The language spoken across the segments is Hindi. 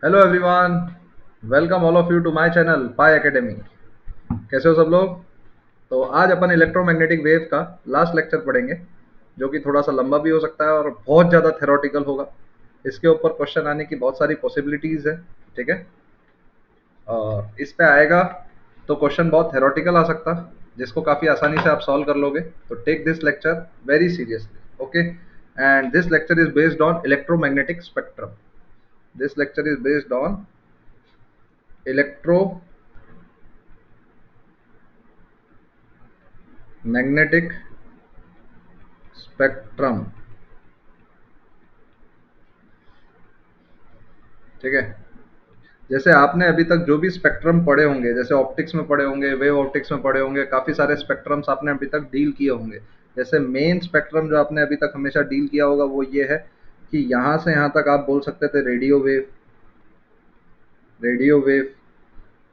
Hello everyone, welcome all of you to my channel Pi Academy. कैसे हो सब लोग? तो आज अपन इलेक्ट्रोमैग्नेटिक वेव का लास्ट लेक्चर पढ़ेंगे, जो कि थोड़ा सा लंबा भी हो सकता है और बहुत ज़्यादा थेरोटिकल होगा। इसके ऊपर क्वेश्चन आने की बहुत सारी पॉसिबिलिटीज़ है। ठीक है, और इस पे आएगा तो क्वेश्चन बहुत थेरोटिकल आ सकता, जिसको काफ़ी आसानी से आप सॉल्व कर लोगे। तो take this lecture very seriously, okay. And this lecture is based on electromagnetic spectrum. This lecture is based on electromagnetic spectrum. ठीक है, जैसे आपने अभी तक जो भी स्पेक्ट्रम पढ़े होंगे, जैसे ऑप्टिक्स में पढ़े होंगे, वेव ऑप्टिक्स में पढ़े होंगे, काफ़ी सारे स्पेक्ट्रम्स आपने अभी तक डील किए होंगे। जैसे मेन स्पेक्ट्रम जो आपने अभी तक हमेशा डील किया होगा वो ये है कि यहाँ से यहाँ तक आप बोल सकते थे रेडियो वेव, रेडियो वेव,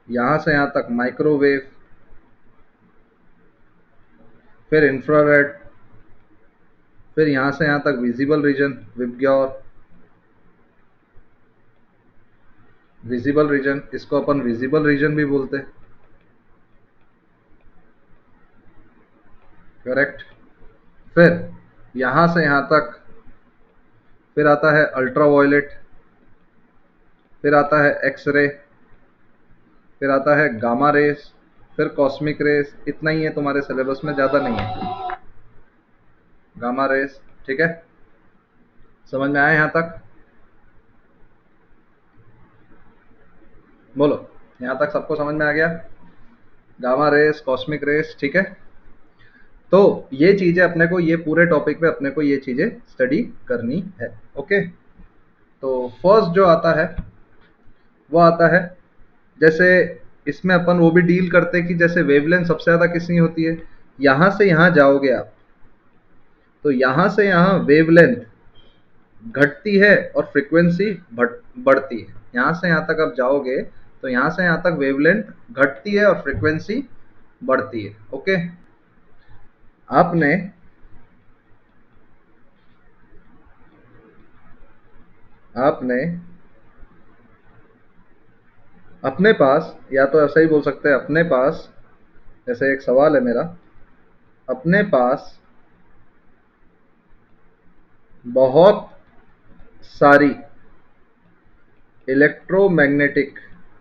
यहाँ से यहाँ तक माइक्रोवेव, फिर इंफ्रारेड, फिर यहाँ से यहाँ तक visible region, VIBGYOR, visible region, इसको अपन विजिबल रीजन भी बोलते हैं। करेक्ट। फिर यहाँ से यहाँ तक फिर आता है अल्ट्रावायलेट, फिर आता है एक्सरे, फिर आता है गामा रेस, फिर कॉस्मिक रेस। इतना ही है तुम्हारे सिलेबस में, ज़्यादा नहीं है। गामा रेस, ठीक है, समझ में आया यहाँ तक? बोलो, यहाँ तक सबको समझ में आ गया? गामा रेस, कॉस्मिक रेस, ठीक है। तो ये चीज़ें अपने को, ये पूरे टॉपिक पे अपने को ये चीज़ें स्टडी करनी है, ओके। तो फर्स्ट जो आता है वो आता है, जैसे इसमें अपन वो भी डील करते हैं कि जैसे वेवलेंथ सबसे ज़्यादा किसकी होती है। यहाँ से यहाँ जाओगे आप, तो यहाँ से यहाँ वेवलेंथ घटती है और फ्रीक्वेंसी बढ़ती है। यहाँ से यहाँ तक आप जाओगे तो यहाँ से यहाँ तक वेवलेंथ घटती है और फ्रीक्वेंसी बढ़ती है, ओके। आपने आपने अपने पास, या तो ऐसा ही बोल सकते हैं अपने पास, जैसे एक सवाल है मेरा, अपने पास बहुत सारी इलेक्ट्रोमैग्नेटिक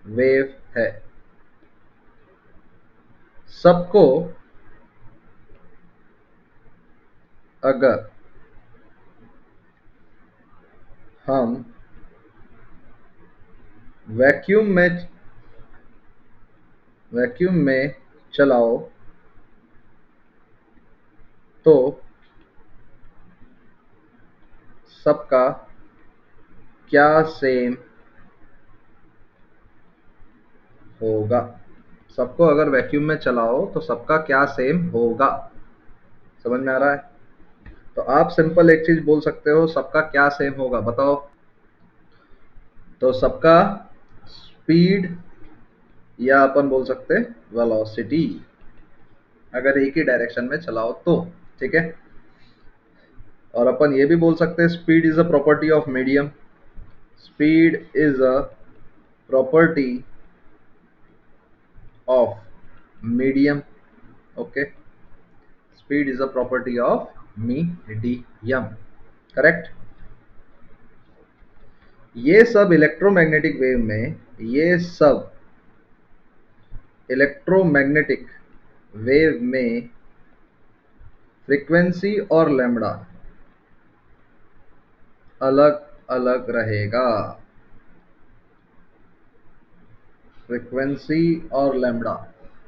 वेव है, सबको अगर हम वैक्यूम में चलाओ तो सबका क्या सेम होगा। सबको अगर वैक्यूम में चलाओ तो सबका क्या सेम होगा। समझ में आ रहा है? तो आप सिंपल एक चीज बोल सकते हो, सबका क्या सेम होगा बताओ। तो सबका स्पीड, या अपन बोल सकते हैं वेलोसिटी, अगर एक ही डायरेक्शन में चलाओ तो, ठीक है। और अपन ये भी बोल सकते हैं speed is a property of medium, speed is a property of medium, okay. Speed is a property of medium, correct. ये सब इलेक्ट्रोमैग्नेटिक वेव में, ये सब इलेक्ट्रोमैग्नेटिक वेव में फ्रीक्वेंसी और लैम्बडा अलग अलग रहेगा। फ्रीक्वेंसी और लैम्बडा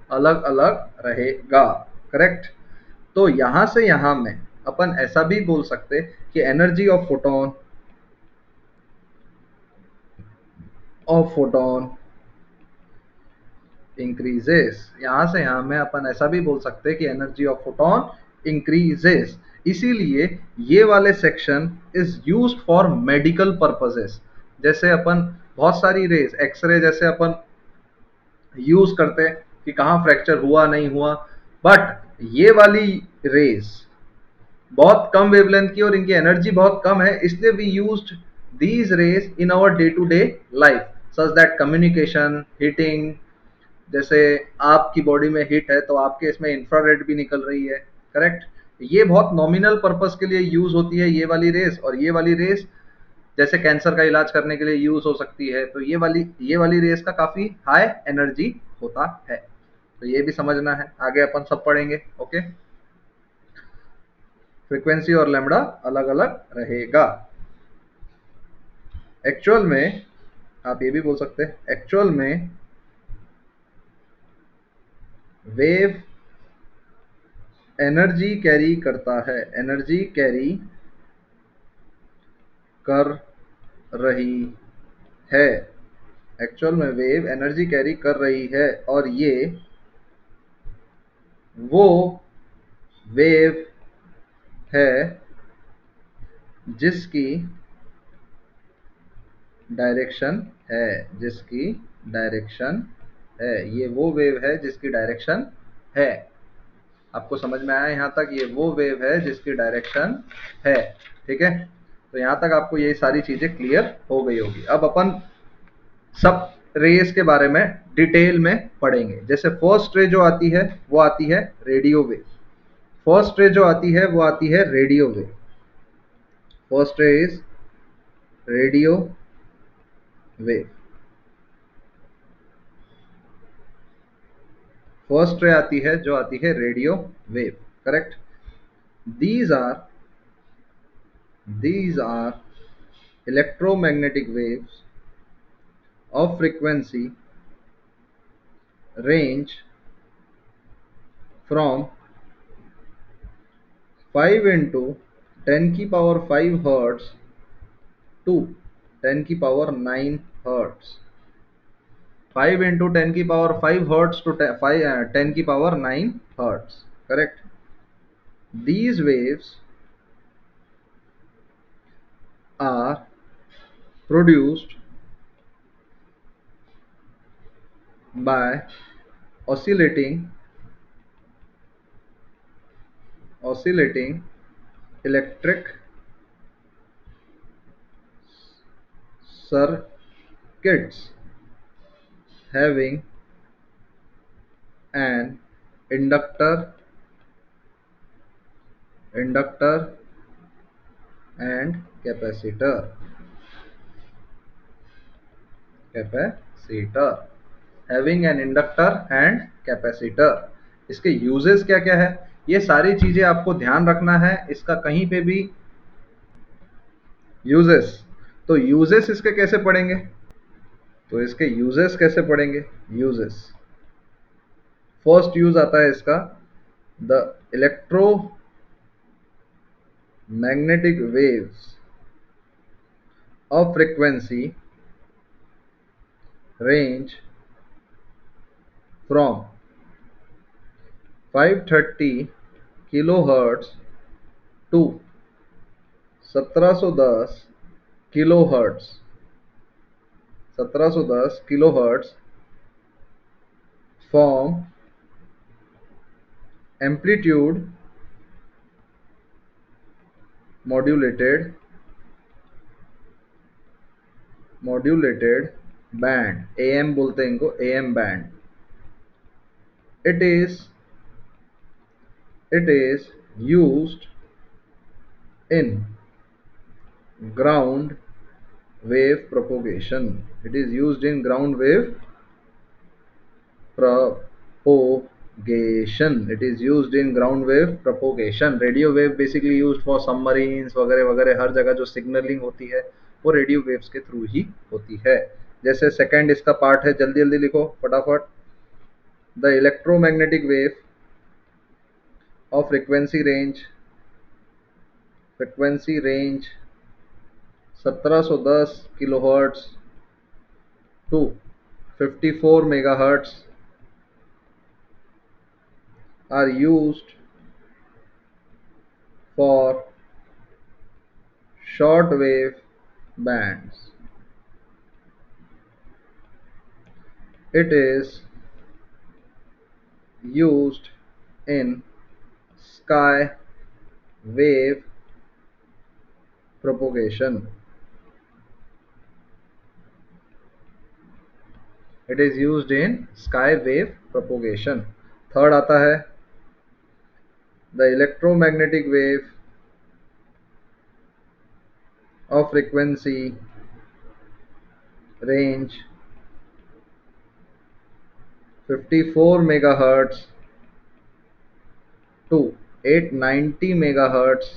अलग अलग रहेगा, करेक्ट। तो यहां से यहां में अपन ऐसा भी बोल सकते कि एनर्जी ऑफ फोटोन इंक्रीजेस। यहां से यहां में अपन ऐसा भी बोल सकते कि एनर्जी ऑफ फोटोन इंक्रीजेस। इसीलिए ये वाले section is used for medical purposes. जैसे अपन बहुत सारी रेज, एक्सरे जैसे अपन यूज करते हैं कि कहाँ फ्रैक्चर हुआ नहीं हुआ, बट ये वाली रेज बहुत कम वेवलेंथ की और इनकी एनर्जी बहुत कम है, इसलिए we used these rays in our day to day life. Such that communication, heating, जैसे आपकी बॉडी में हीट है तो आपके इसमें इंफ्रारेड भी निकल रही है, करेक्ट। ये बहुत नॉमिनल पर्पस के लिए यूज होती है ये वाली रेस, और ये वाली रेस जैसे कैंसर का इलाज करने के लिए यूज हो सकती है। तो ये वाली रेस का काफी हाई एनर्जी होता है, तो ये भी समझना है, आगे अपन सब पढ़ेंगे। ओके, फ्रीक्वेंसी और लैम्बडा अलग अलग रहेगा। एक्चुअल में आप ये भी बोल सकते हैं, एक्चुअल में वेव एनर्जी कैरी करता है, एनर्जी कैरी कर रही है। एक्चुअल में वेव एनर्जी कैरी कर रही है, और ये वो वेव है जिसकी डायरेक्शन है, जिसकी डायरेक्शन है। ये वो वेव है जिसकी डायरेक्शन है। आपको समझ में आया यहाँ तक? ये वो वेव है जिसकी डायरेक्शन है, ठीक है। तो यहाँ तक आपको ये सारी चीजें क्लियर हो गई होगी। अब अपन सब रेस के बारे में डिटेल में पढ़ेंगे। जैसे फर्स्ट रे जो आती है वो आती है रेडियो वेव। फर्स्ट रे जो आती है वो आती है radio wave. First ray is radio wave. First ray आती है जो आती है radio wave, correct. These are these are electromagnetic waves of frequency range from 5 into 10 की पावर 5 hertz to 10 की पावर 9 hertz। 5 into 10 की पावर 5 hertz to 10 की power 9 hertz, correct। These waves are produced by oscillating electric circuits having an inductor and capacitor having an inductor and capacitor। इसके यूजेस क्या क्या है, ये सारी चीजें आपको ध्यान रखना है। इसका कहीं पे भी यूजेस, तो यूजेस इसके कैसे पढ़ेंगे, तो इसके यूजेस कैसे पढ़ेंगे। यूजेस, फर्स्ट यूज आता है इसका, the electromagnetic waves of frequency range from 530 kilohertz to 1710 kilohertz। 1710 kilohertz form amplitude modulated band, AM बोलते हैं इनको, AM band। It is used in ground wave propagation। It is used in ground wave propagation। It is used in ground wave propagation। Radio wave basically used for submarines वगैरह वगैरह, हर जगह जो सिग्नलिंग होती है वो रेडियो वेव्स के थ्रू ही होती है। जैसे सेकंड इसका पार्ट है, जल्दी जल्दी लिखो फटाफट। The electromagnetic wave of frequency range 1710 kilohertz to 54 megahertz are used for short wave bands। It is used in sky wave propagation। It is used in sky wave propagation. Third आता है the electromagnetic wave of frequency range 54 megahertz to 890 megahertz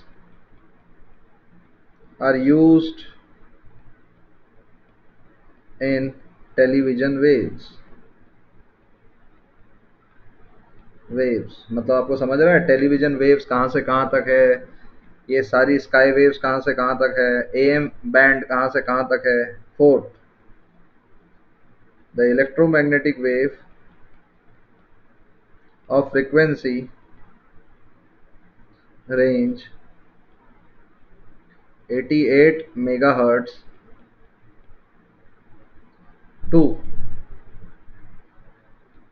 are used in television waves मतलब आपको समझ रहा है टेलीविजन वेव्स कहाँ से कहाँ तक है, ये सारी स्काई वेव्स कहाँ से कहाँ तक है, एएम बैंड कहाँ से कहाँ तक है। Fourth, the electromagnetic wave of frequency range 88 megahertz to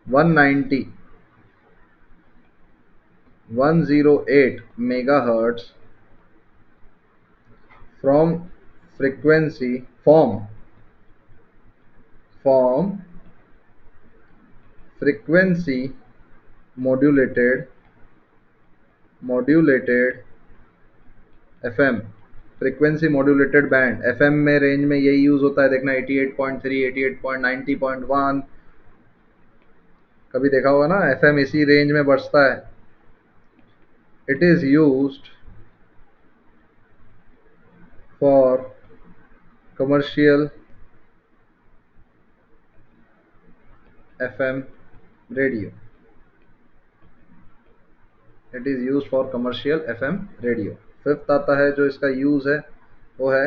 190 108 megahertz from frequency from frequency modulated FM, frequency modulated band. FM में रेंज में यही यूज होता है, देखना 88.3 88.90.1 कभी देखा होगा ना, एफएम इसी रेंज में बजता है। It is used for commercial FM radio. It is used for commercial FM radio. Fifth आता है जो इसका यूज है वो है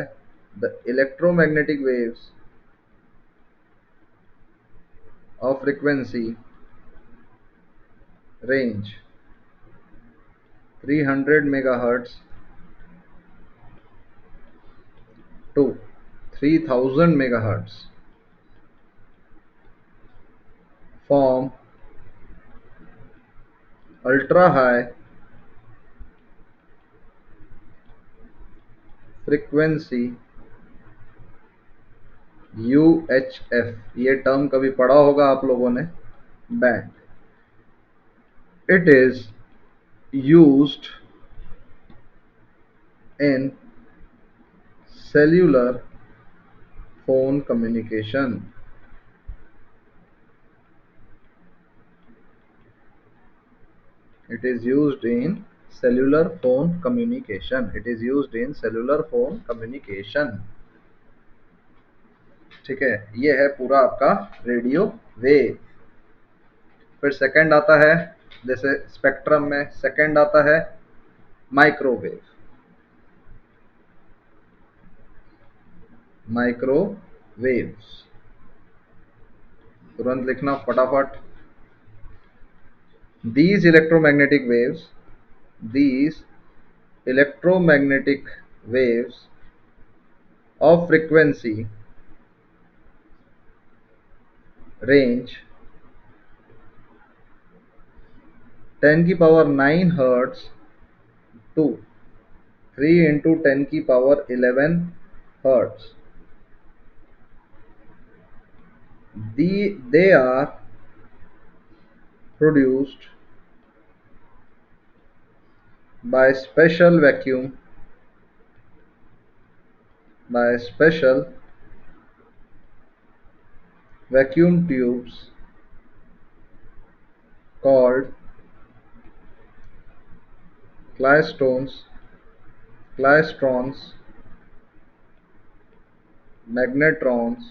the electromagnetic waves of frequency range 300 megahertz to 3000 megahertz from ultra high frequency UHF, ये टर्म कभी पढ़ा होगा आप लोगों ने, band. It is used in cellular phone communication. It is used in cellular phone communication. It is used in cellular phone communication। ठीक है, ये है पूरा आपका रेडियो वेव। फिर सेकंड आता है, जैसे स्पेक्ट्रम में सेकंड आता है माइक्रोवेव। माइक्रोवेव्स तुरंत लिखना फटाफट। these electromagnetic waves these electromagnetic waves of frequency range 10 की पावर 9 hertz to 3 into 10 की power 11 hertz। They are produced by special vacuum tubes called clystrons, magnetrons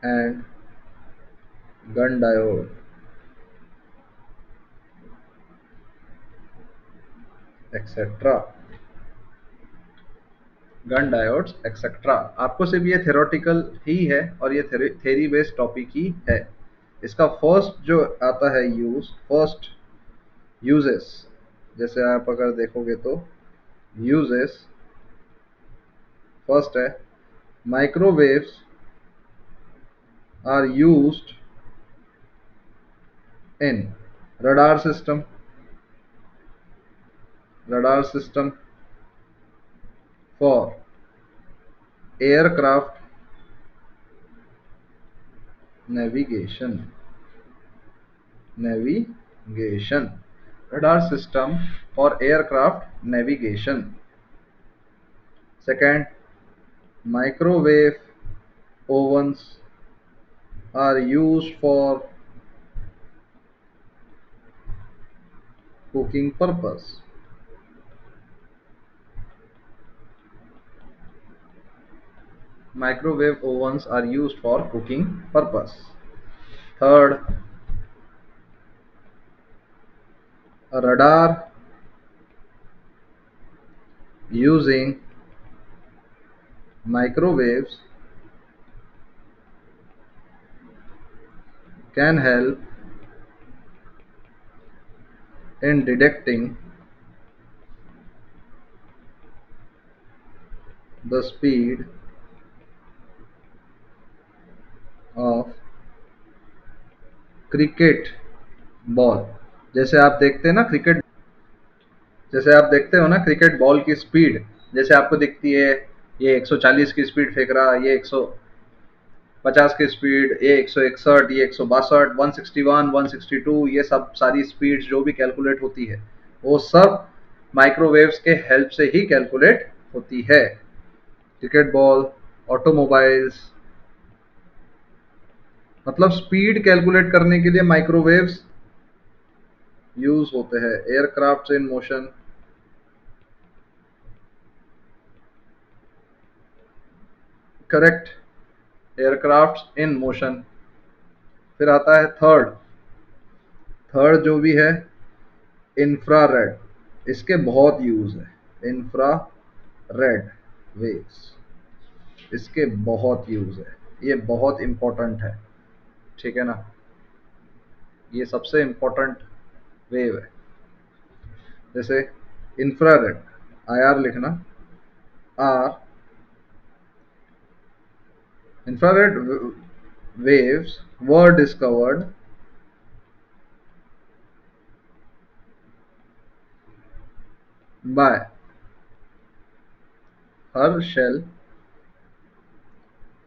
and gun diode etcetera. Gun diodes etcetera. आपको सिर्फ ये थेरोटिकल ही है और ये थेरी बेस्ड टॉपिक ही है। इसका फर्स्ट जो आता है फर्स्ट यूजेस, जैसे आप अगर देखोगे तो यूजेस फर्स्ट है microwaves are used in radar system for aircraft navigation, navigation, radar system for aircraft navigation. Second, microwave ovens are used for cooking purpose. Microwave ovens are used for cooking purpose. Third, a radar using microwaves can help in detecting the speed of cricket ball. जैसे आप देखते हैं ना क्रिकेट, जैसे आप देखते हो ना क्रिकेट बॉल की स्पीड, जैसे आपको दिखती है ये 140 की स्पीड फेंक रहा, ये 150 की स्पीड, ये 161, ये 162, 161, 162, ये सब सारी स्पीड्स जो भी कैलकुलेट होती है वो सब माइक्रोवेव्स के हेल्प से ही कैलकुलेट होती है। क्रिकेट बॉल, ऑटोमोबाइल्स, मतलब स्पीड कैलकुलेट करने के लिए माइक्रोवेव्स यूज होते हैं। Aircraft in motion, correct, aircraft in motion. फिर आता है थर्ड, थर्ड जो भी है इंफ्रारेड, इसके बहुत यूज है। इंफ्रारेड वेव्स, इसके बहुत यूज है, ये बहुत इंपॉर्टेंट है, ठीक है ना, ये सबसे इंपॉर्टेंट वेव है। जैसे इंफ्रारेड, आई आर लिखना, are infrared waves were discovered by Herschel.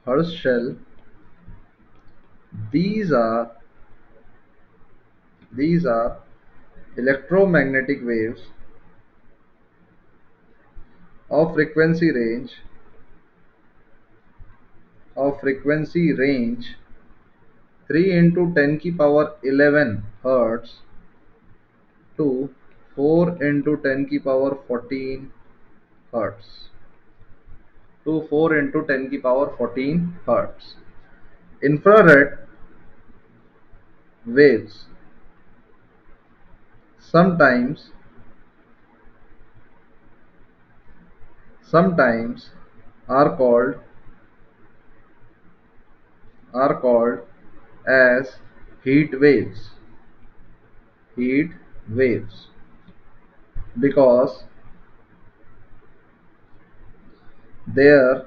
Herschel. These are these are electromagnetic waves of frequency range 3 into 10 की power 11 hertz to 4 into 10 की power 14 hertz to 4 into 10 की power 14 hertz. Infrared waves sometimes sometimes are called as heat waves, heat waves, because their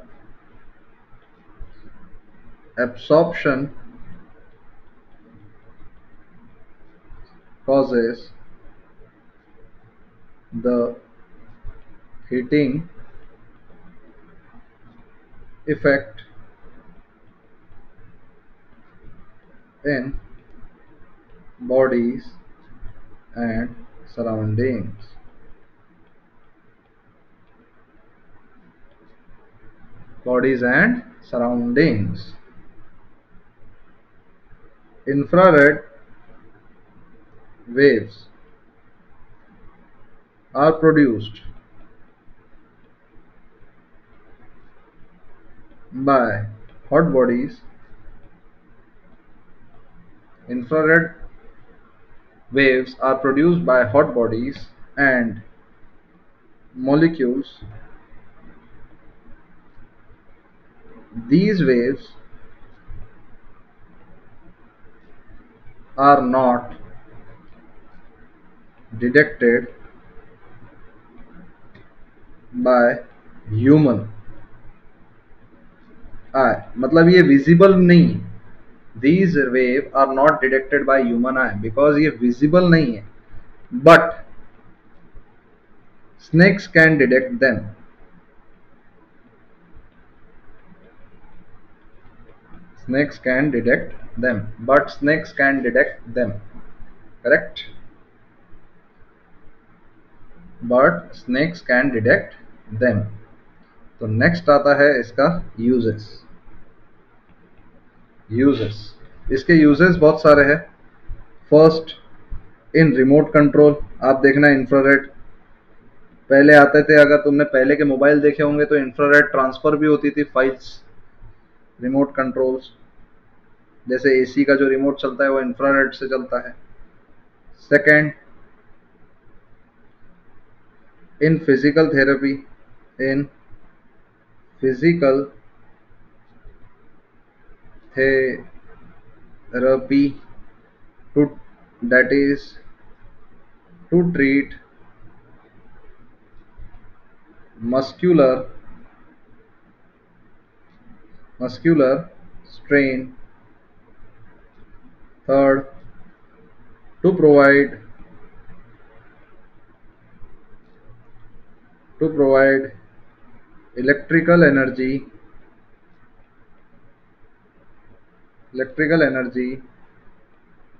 absorption causes the heating effect in bodies and surroundings. Bodies and surroundings. Infrared waves are produced by hot bodies. Infrared waves are produced by hot bodies and molecules. These waves are not detected by human eye, मतलब ये visible नहीं, these wave are not detected by human eye because ये visible नहीं है, but snakes can detect them. Snakes can detect them, but snakes can detect them. Correct? But snakes can detect them. तो नेक्स्ट आता है इसका यूजेस। यूजेस, इसके यूजेस बहुत सारे हैं। फर्स्ट, इन रिमोट कंट्रोल। आप देखना इंफ्रारेड पहले आते थे, अगर तुमने पहले के मोबाइल देखे होंगे तो इंफ्रारेड ट्रांसफर भी होती थी फाइल्स। रिमोट कंट्रोल्स, जैसे एसी का जो रिमोट चलता है वो इंफ्रारेड से चलता है। Second, in physical therapy. In physical therapy to that is to treat muscular strain. Third, to provide electrical energy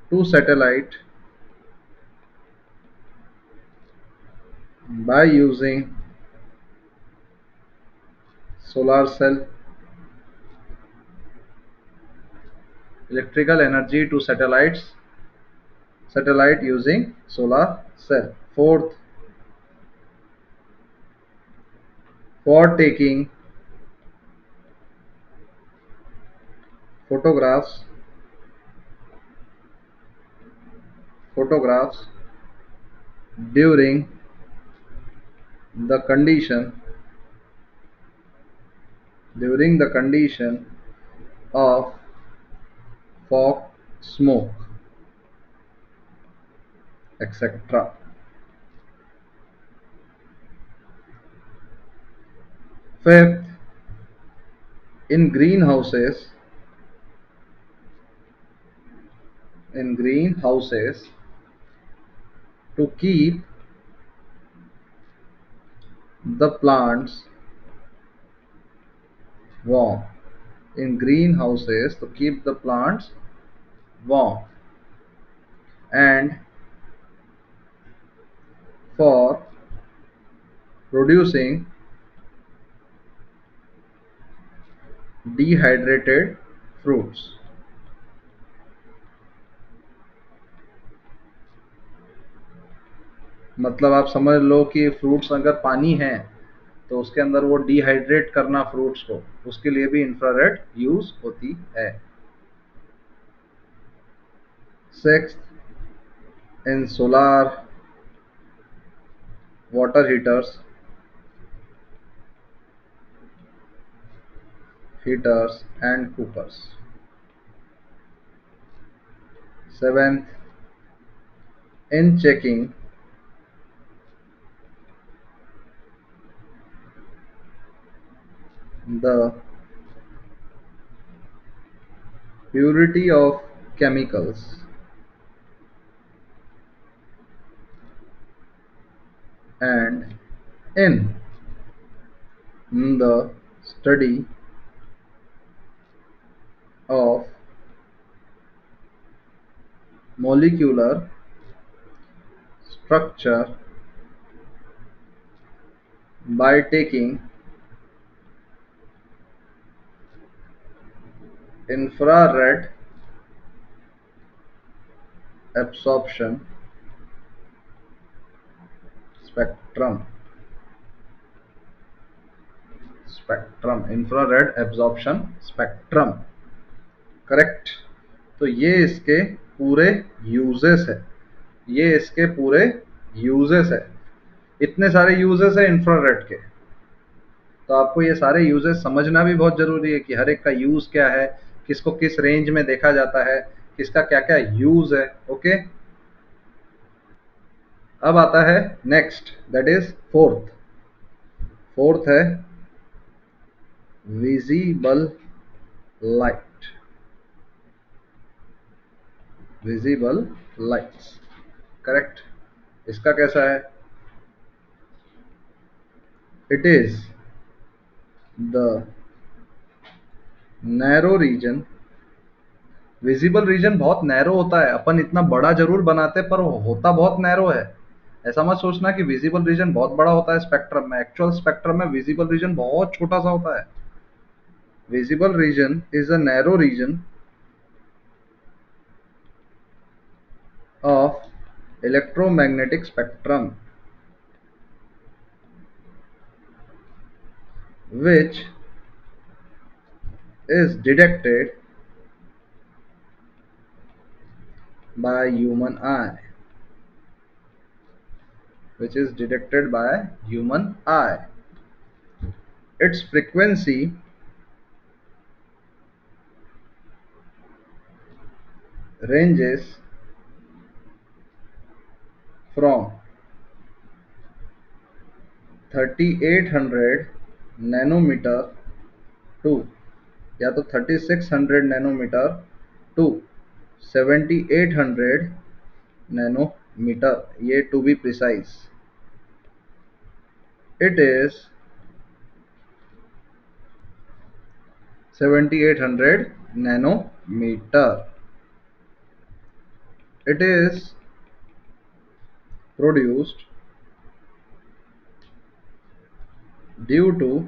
to satellite by using solar cell. Electrical energy to satellite using solar cell. Fourth, for taking photographs during the condition of fog, smoke, etc. Fifth, in greenhouses to keep the plants warm. In greenhouses to keep the plants warm, and for producing dehydrated fruits. मतलब आप समझ लो कि फ्रूट्स अगर पानी है तो उसके अंदर वो डिहाइड्रेट करना फ्रूट्स को, उसके लिए भी इंफ्रारेड यूज होती है। Sixth, in solar water heaters and cookers. Seventh, in checking the purity of chemicals and in the study of molecular structure by taking infrared absorption spectrum infrared absorption spectrum। Correct? तो ये इसके पूरे यूजेस है, ये इसके पूरे यूजेस है। इतने सारे यूजेस है इंफ्रारेड के, तो आपको ये सारे यूजेस समझना भी बहुत जरूरी है कि हर एक का यूज क्या है, किसको किस रेंज में देखा जाता है, किसका क्या क्या यूज है। ओके, अब आता है नेक्स्ट, दैट इज फोर्थ है visible light. Visible lights, correct? इसका कैसा है? It is the narrow region visible region बहुत नैरो होता है, अपन इतना बड़ा जरूर बनाते पर होता बहुत नैरो है। ऐसा मत सोचना कि विजिबल रीजन बहुत बड़ा होता है स्पेक्ट्रम में, एक्चुअल स्पेक्ट्रम में विजिबल रीजन बहुत छोटा सा होता है। Visible region is a narrow region of electromagnetic spectrum which is detected by human eye, which is detected by human eye. Its frequency ranges from 3800 nanometer to या तो 3600 nanometer to 7800 nanometer, ये to be precise. It is 7800 nanometer. It is produced due to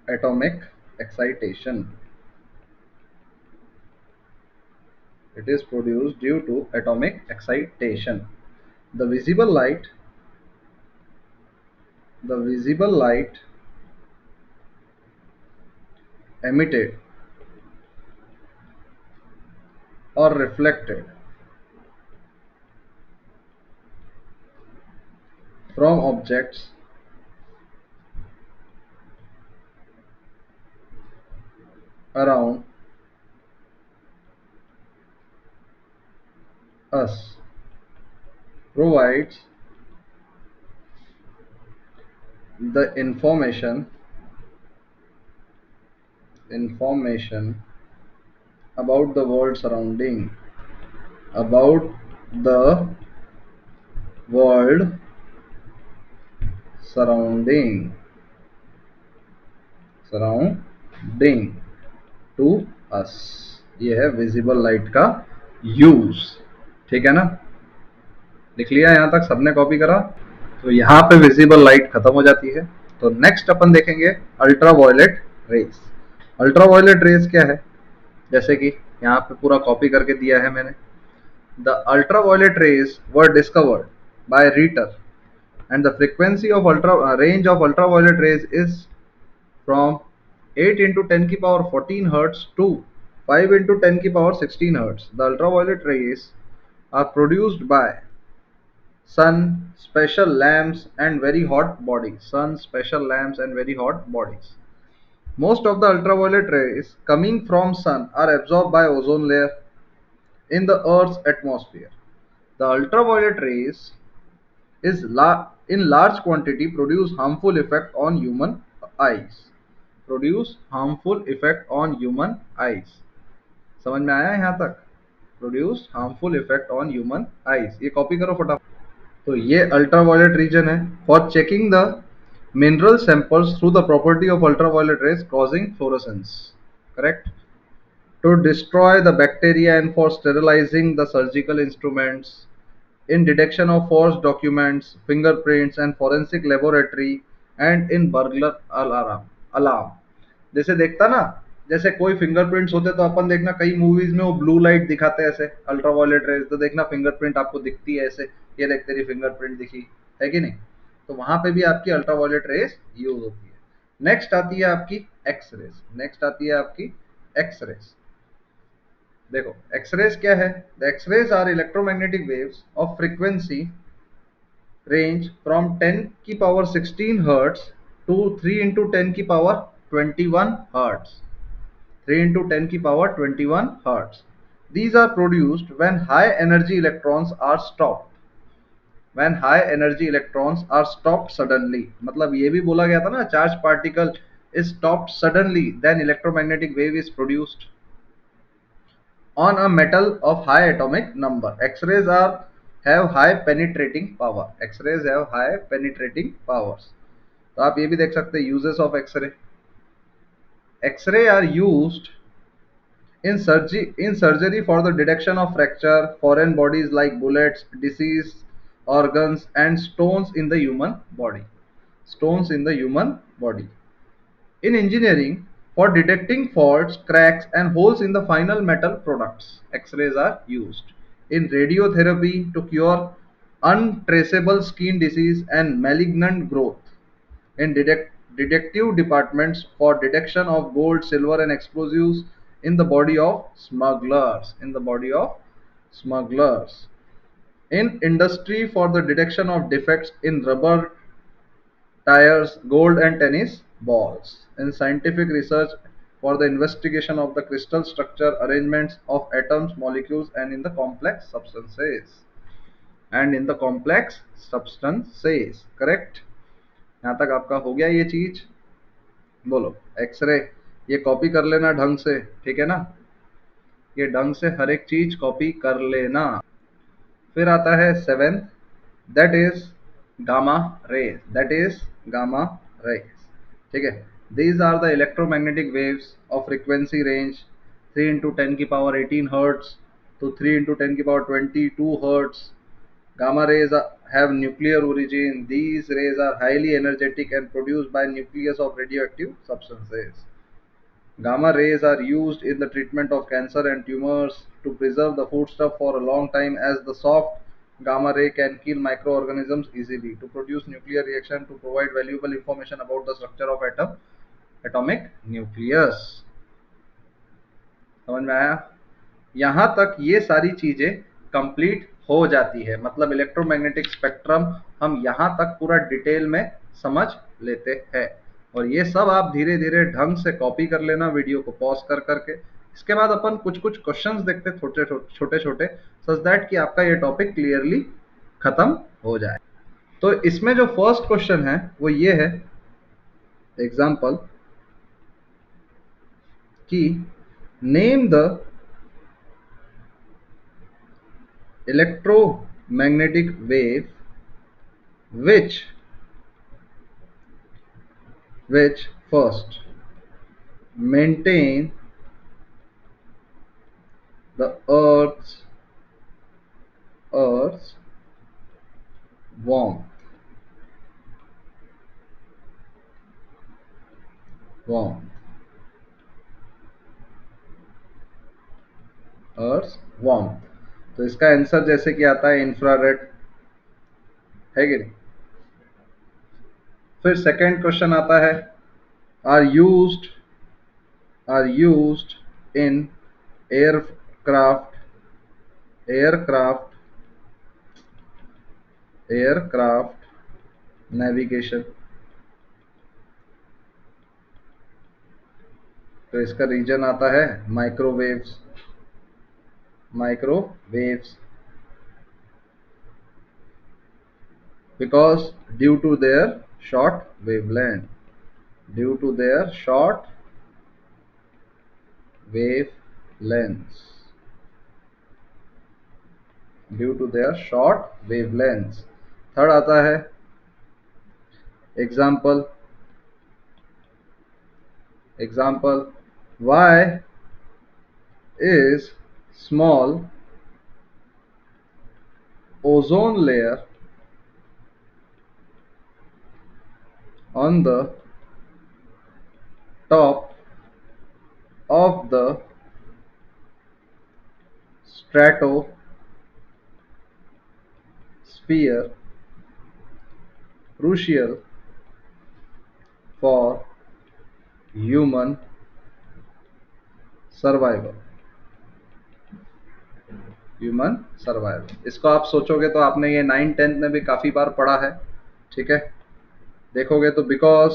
atomic excitation. It is produced due to atomic excitation. The visible light, the visible light emitted or reflected from objects around us provides the information about the world surrounding, about the world surrounding surrounding to us. ये है विजिबल लाइट का यूज। ठीक है ना, लिख लिया यहाँ तक सबने, कॉपी करा? तो यहाँ पे विजिबल लाइट खत्म हो जाती है। तो नेक्स्ट अपन देखेंगे ultraviolet rays. Ultraviolet rays क्या है, जैसे कि यहाँ पे पूरा कॉपी करके दिया है मैंने। The ultraviolet rays were discovered by Ritter and the frequency of range of ultraviolet rays is from 8 into 10 की power 14 hertz to 5 into 10 की power 16 hertz. The ultraviolet rays are produced by sun, special lamps and very hot bodies. Sun, special lamps and very hot bodies. Most of the ultraviolet rays coming from sun are absorbed by ozone layer in the earth's atmosphere. The ultraviolet rays is in large quantity produce harmful effect on human eyes. Produce harmful effect on human eyes. समझ में आया यहाँ तक? Produce harmful effect on human eyes. ये कॉपी करो फटाफट। तो ये अल्ट्रावायलेट रीजन है for checking the mineral samples through the property of ultraviolet rays causing fluorescence. Correct? To destroy the bacteria and for sterilizing the surgical instruments, in detection of forged documents, fingerprints and forensic laboratory and in burglar alarm. जैसे देखता ना, जैसे कोई फिंगरप्रिंट्स होते तो अपन देखना कई मूवीज में वो ब्लू लाइट दिखाते हैं ऐसे अल्ट्रावायलेट रेज, तो देखना फिंगरप्रिंट आपको दिखती है ऐसे, ये देख तेरी फिंगरप्रिंट दिखी है कि नहीं? तो वहां पे भी आपकी अल्ट्रावायलेट रेज यूज होती है। नेक्स्ट आती है आपकी एक्स रेज। नेक्स्ट आती है आपकी एक्स रेज। देखो एक्सरेज क्या है? The X rays are electromagnetic waves of frequency range from 10 की पावर 16 हर्ट्ज टू 3 इंटू 10 की पावर 21 हर्ट्ज। 3 into 10 की power 21 hertz. These are produced when high energy electrons are stopped. When high energy electrons are stopped suddenly, मतलब ये भी बोला गया था ना, charged particle is stopped suddenly, then electromagnetic wave is produced on a metal of high atomic number. X-rays have high penetrating power. X-rays have high penetrating powers. तो आप ये भी देख सकते हैं uses of X ray. X rays are used In surgery for the detection of fracture, foreign bodies like bullets, disease, organs, and stones in the human body. Stones in the human body. In engineering, for detecting faults, cracks, and holes in the final metal products, X-rays are used. In radiotherapy, to cure untraceable skin disease and malignant growth. In detective departments, for detection of gold, silver, and explosives in the body of smugglers. In the body of smugglers. In industry, for the detection of defects in rubber tires, gold, and tennis balls. In scientific research, for the investigation of the crystal structure, arrangements of atoms, molecules, and in the complex substances. And in the complex substances. Correct? यहाँ तक आपका हो गया ये चीज? बोलो एक्सरे ये कॉपी कर लेना ढंग से, ठीक है ना? ये ढंग से हर एक चीज कॉपी कर लेना। फिर आता है seventh, that is gamma rays. That is gamma rays, ठीक है? These are the electromagnetic waves of frequency range 3 into 10 की पावर 18 हर्ट्ज to 3 into 10 की power 22 hertz. Gamma rays have nuclear origin. These rays are highly energetic and produced by nucleus of radioactive substances. Gamma rays are used in the treatment of cancer and tumors, to preserve the foodstuff for a long time, as the soft gamma ray can kill microorganisms easily, to produce nuclear reaction, to provide valuable information about the structure of atomic nucleus. समझ में आया? यहाँ तक ये सारी चीजें कंप्लीट हो जाती है, मतलब इलेक्ट्रोमैग्नेटिक स्पेक्ट्रम हम यहाँ तक पूरा डिटेल में समझ लेते हैं। और ये सब आप धीरे धीरे ढंग से कॉपी कर लेना वीडियो को पॉज कर करके। इसके बाद अपन कुछ कुछ क्वेश्चंस देखते छोटे छोटे, सच दैट कि आपका ये टॉपिक क्लियरली खत्म हो जाए। तो इसमें जो फर्स्ट क्वेश्चन है वो ये है, एग्जाम्पल कि name the electromagnetic wave which first maintain the earth's warmth earth's warmth। तो इसका आंसर जैसे कि आता है इंफ्रारेड, है कि नहीं? फिर सेकंड क्वेश्चन आता है, are used in aircraft navigation. तो इसका रीजन आता है microwaves because due to their short wavelength third आता है example why is small ozone layer on the top of the stratosphere crucial for human survival. इसको आप सोचोगे तो आपने ये 9th-10th में भी काफी बार पढ़ा है, ठीक है? देखोगे तो because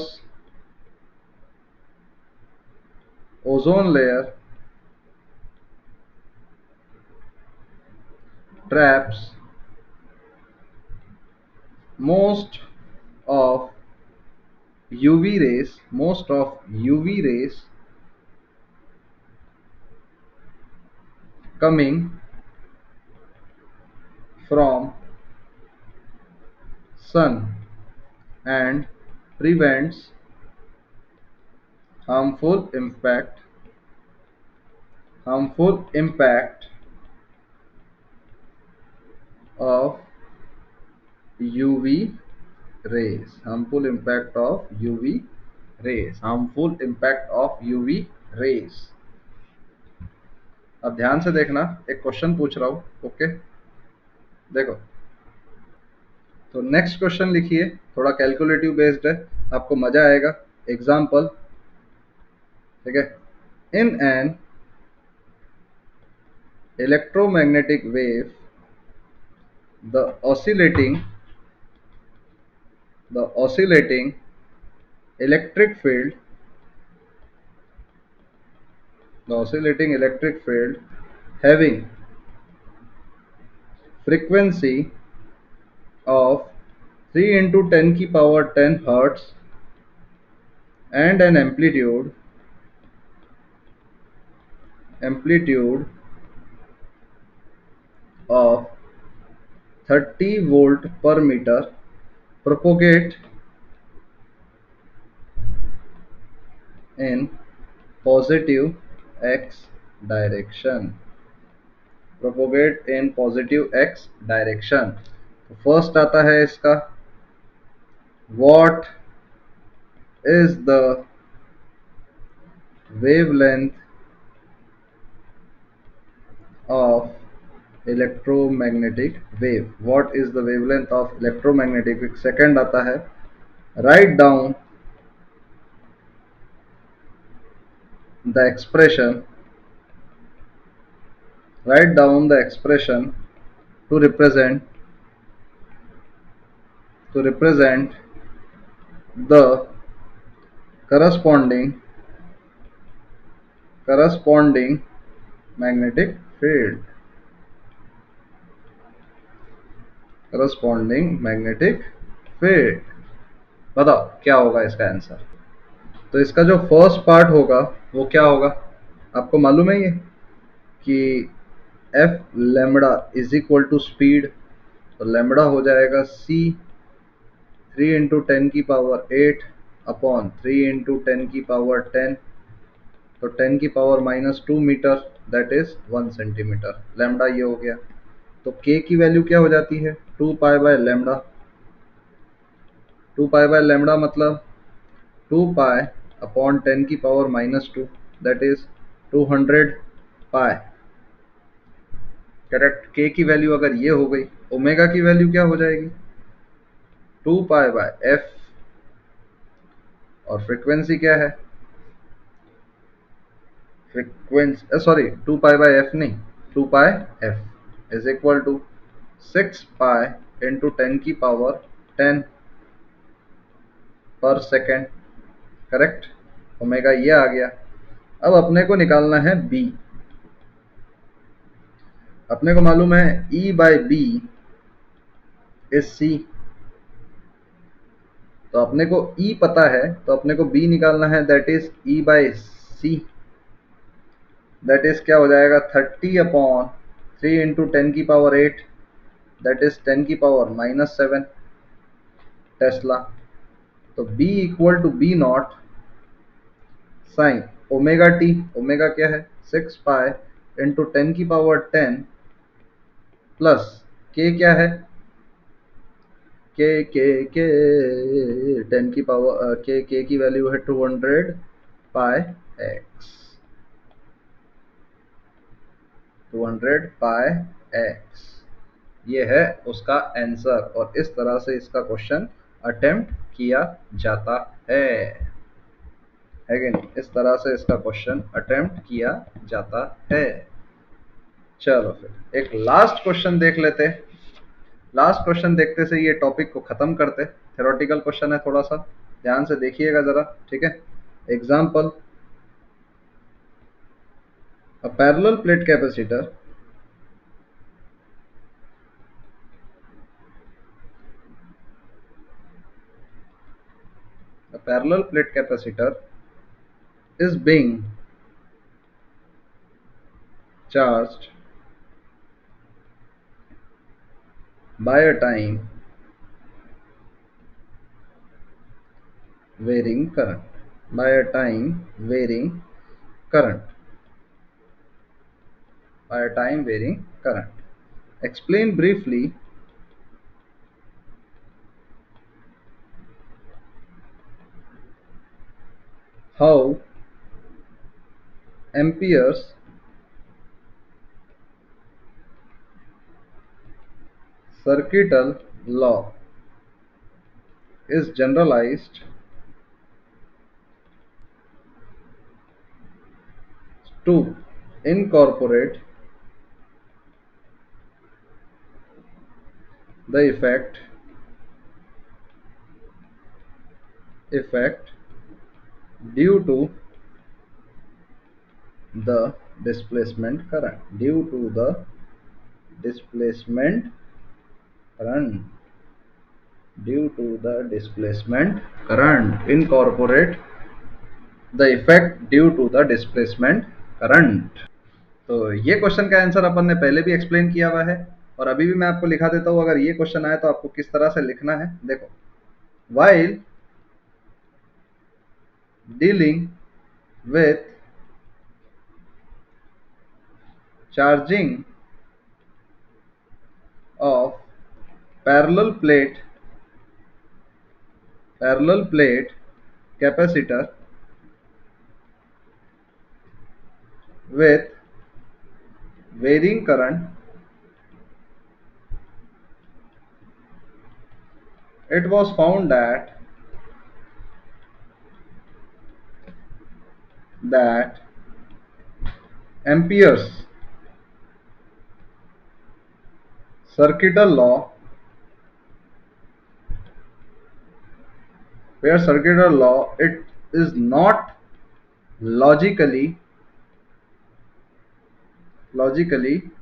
ozone layer traps most of UV rays coming from sun and prevents harmful impact harmful impact of UV rays, harmful impact of UV rays, harmful impact of UV rays। अब ध्यान से देखना, एक क्वेश्चन पूछ रहा हूँ, ओके। देखो, तो नेक्स्ट क्वेश्चन लिखिए, थोड़ा कैलकुलेटिव बेस्ड है, आपको मजा आएगा। एग्जाम्पल, ठीक है। In an electromagnetic wave the oscillating electric field the oscillating electric field having frequency of 3 into 10 की power 10 hertz and an amplitude of 30 volt per meter propagate in positive x direction, propagate in positive x direction। तो फर्स्ट आता है इसका, what is the wavelength of electromagnetic wave, what is the wavelength of electromagnetic wave। Second आता है, write down the expression to represent the corresponding magnetic field, बताओ क्या होगा इसका आंसर। तो इसका जो फर्स्ट पार्ट होगा वो क्या होगा, आपको मालूम है ये कि F lambda is equal to speed, तो लैम्बडा हो जाएगा सी 3 इंटू 10 की पावर 8 अपॉन 3 इंटू 10 की पावर 10, तो 10 की power -2 metre, that is 1 centimetre. Lambda ये हो गया। तो के की वैल्यू क्या हो जाती है, 2 pi bye lambda. 2 pi bye lambda मतलब 2 पाई अपॉन 10 की power -2, that is 200 pi. Correct. के की वैल्यू अगर ये हो गई, ओमेगा की वैल्यू क्या हो जाएगी, 2 पाई बाय एफ, और फ्रीक्वेंसी क्या है, frequency sorry 2 pi by F नहीं, 2 pi F is equal to 6 pi into 10 की पावर 10 पर सेकेंड। करेक्ट, ओमेगा ये आ गया। अब अपने को निकालना है बी। अपने को मालूम है E by B is C, तो अपने को ई पता है, तो अपने को बी निकालना है, that is E by C, that is क्या हो जाएगा 30 अपॉन 3 इंटू 10 की पावर 8, दैट इज 10 की पावर -7 टेस्ला। तो B equal to B naught sine omega T, omega क्या है 6 पाई इंटू 10 की पावर 10 प्लस के क्या है, के 10 की पावर के की वैल्यू है 200 पाई एक्स, 200 पाई एक्स, ये है उसका आंसर। और इस तरह से इसका क्वेश्चन अटेम्प्ट किया जाता है कि नहीं, इस तरह से इसका क्वेश्चन अटेम्प्ट किया जाता है। चलो फिर एक लास्ट क्वेश्चन देख लेते हैं। लास्ट क्वेश्चन देखते से ये टॉपिक को खत्म करते। थ्योरेटिकल क्वेश्चन है, थोड़ा सा ध्यान से देखिएगा जरा, ठीक है। Example, a parallel plate capacitor is being charged by a time varying current, by a time varying current. Explain briefly how Ampere's circuital law is generalized to incorporate the effect due to the displacement current, displacement current displacement current, incorporate the effect due to the displacement current. तो ये क्वेश्चन का आंसर अपन ने पहले भी एक्सप्लेन किया हुआ है और अभी भी मैं आपको लिखा देता हूँ। अगर ये क्वेश्चन आए तो आपको किस तरह से लिखना है, देखो। while dealing with charging of parallel plate capacitor with varying current, it was found that Ampere's circuital law, it is not logically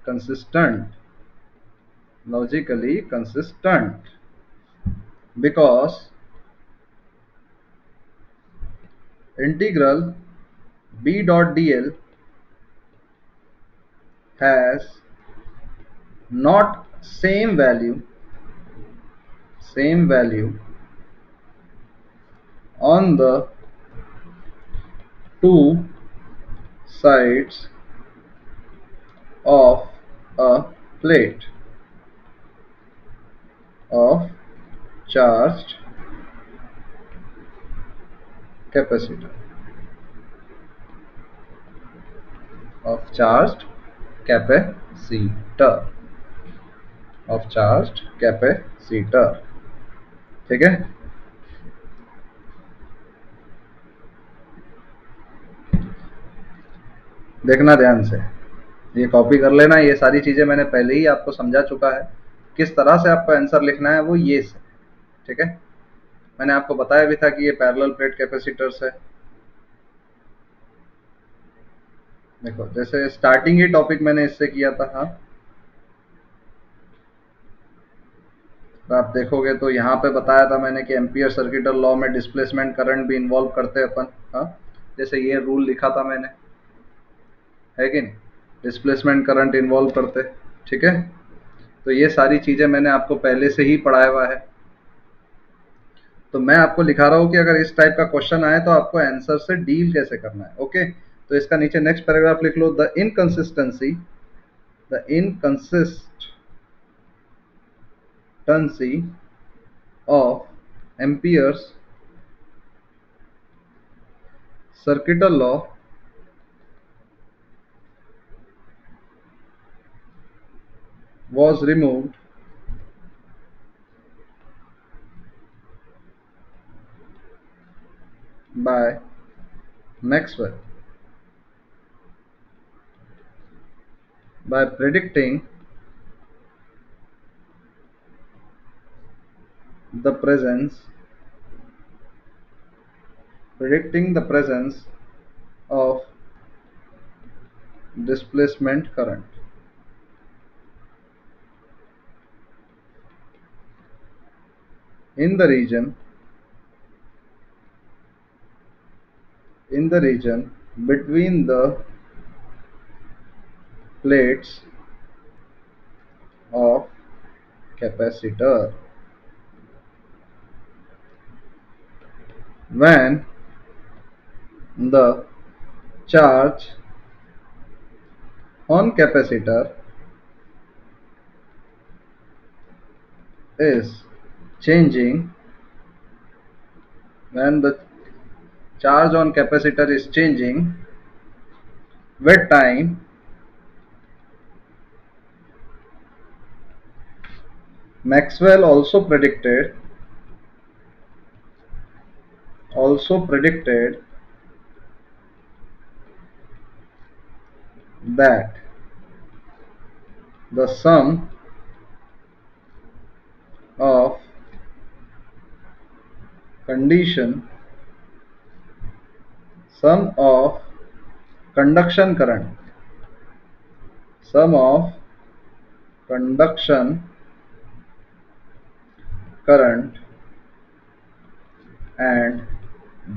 consistent, because integral b dot dl has not same value on the two sides of a plate of charged capacitor of charged capacitor ठीक है। देखना ध्यान से, ये कॉपी कर लेना। ये सारी चीजें मैंने पहले ही आपको समझा चुका है, किस तरह से आपको आंसर लिखना है वो ये से, ठीक है। मैंने आपको बताया भी था कि ये पैरेलल प्लेट कैपेसिटर्स है। देखो, जैसे स्टार्टिंग ही टॉपिक मैंने इससे किया था। हाँ, तो आप देखोगे तो यहाँ पे बताया था मैंने कि एम्पियर सर्किटल लॉ में डिस्प्लेसमेंट करंट भी इन्वॉल्व करते हैं अपन। हाँ, जैसे ये रूल लिखा था मैंने, है कि नहीं, डिस्प्लेसमेंट करंट इन्वॉल्व करते, ठीक है। तो ये सारी चीजें मैंने आपको पहले से ही पढ़ाया हुआ है। तो मैं आपको लिखा रहा हूँ कि अगर इस टाइप का क्वेश्चन आए तो आपको आंसर से डील कैसे करना है। ओके, तो इसका नीचे नेक्स्ट पैराग्राफ लिख लो। The inconsistency of Ampere's circuital law was removed by Maxwell by predicting the presence of displacement current in the region between the plates of capacitor when the charge on capacitor is changing, when the charge on capacitor is changing with time, Maxwell also predicted that the of condition sum of conduction current sum of conduction current and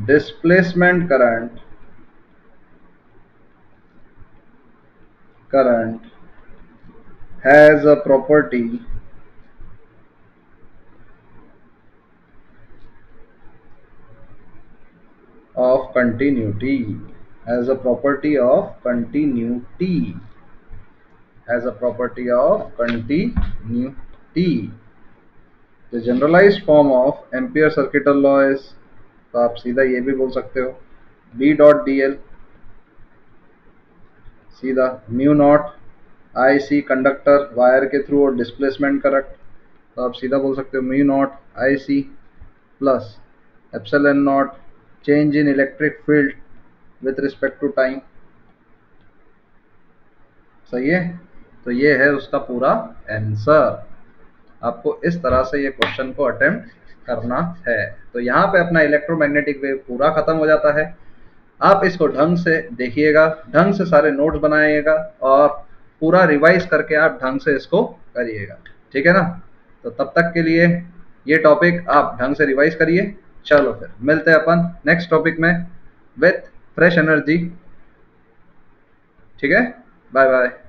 displacement current has a property of continuity has a property of continuity has a property of continuity. The generalised form of Ampere circuital law is, तो आप सीधा ये भी बोल सकते हो बी डॉट डी एल, सीधा mu naught I C conductor wire के थ्रू और डिस्प्लेसमेंट करंट, तो आप सीधा बोल सकते हो mu naught I C plus epsilon naught change in electric field with respect to time. सही है, तो ये है उसका पूरा आंसर। आपको इस तरह से ये क्वेश्चन को अटेम्प्ट करना है। तो यहाँ पे अपना इलेक्ट्रोमैग्नेटिक वेव पूरा खत्म हो जाता है। आप इसको ढंग से देखिएगा, ढंग से सारे नोट्स बनाइएगा और पूरा रिवाइज करके आप ढंग से इसको करिएगा, ठीक है ना। तो तब तक के लिए ये टॉपिक आप ढंग से रिवाइज करिए। चलो फिर मिलते हैं अपन नेक्स्ट टॉपिक में विथ फ्रेश एनर्जी, ठीक है। Bye bye.